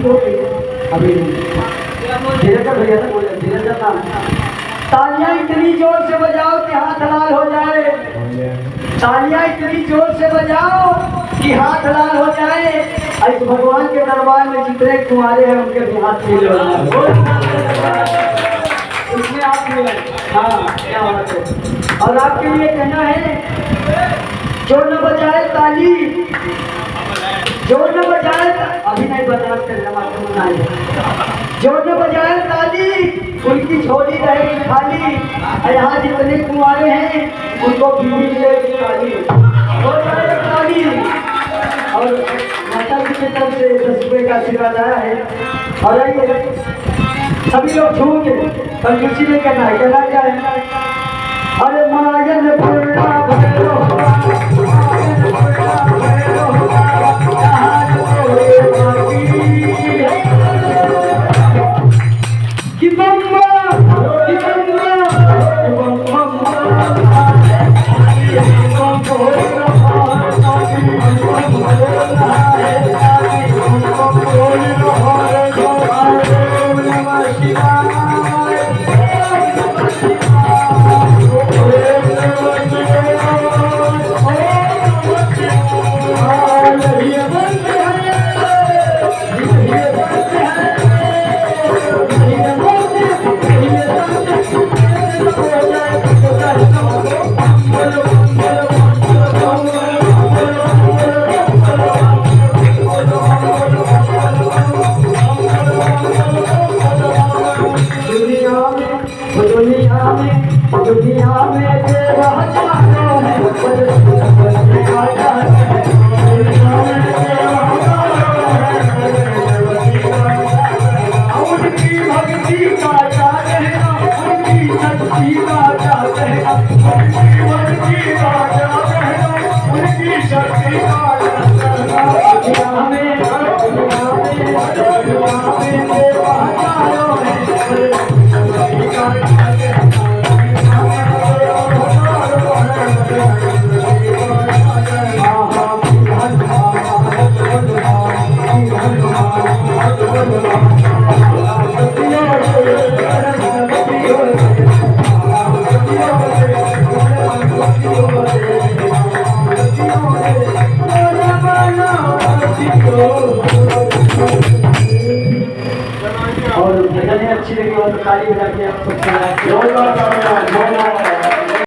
हो गई अभी धीरे का भैया था बोले धीरे का नाम तालियां इतनी जोर से बजाओ कि हाथ लाल हो जाए तालियां इतनी जोर से बजाओ कि हाथ लाल हो जाए इस भगवान के दरबार में जितने कुंवारे हैं उनके भी हाथ मिले उसमें आप मिले हाँ क्या बात है और आपके लिए कहना है जो न बजाए ताली जो न बजाए अभी नहीं बजा कर जो न बजाए ताली उनकी झोली रहेगी खाली यहाँ जितने कुंवारे हैं उनको बीवी मिलेगी ताली हो जाएगा ताली और माता जी की तरफ से 10 रुपये का आशीर्वाद आया है और आइए सभी लोग झूम के कंजूसी नहीं करना है कहना क्या है अरे मायन पूर्णा दुनिया में तेरा जानो है उनकी भक्ति का जान है उनकी शक्ति का जान है उनकी भक्ति का जान है उनकी शक्ति का जान है और भजन अच्छी लगी हो तो ताली बजा के आप सबसे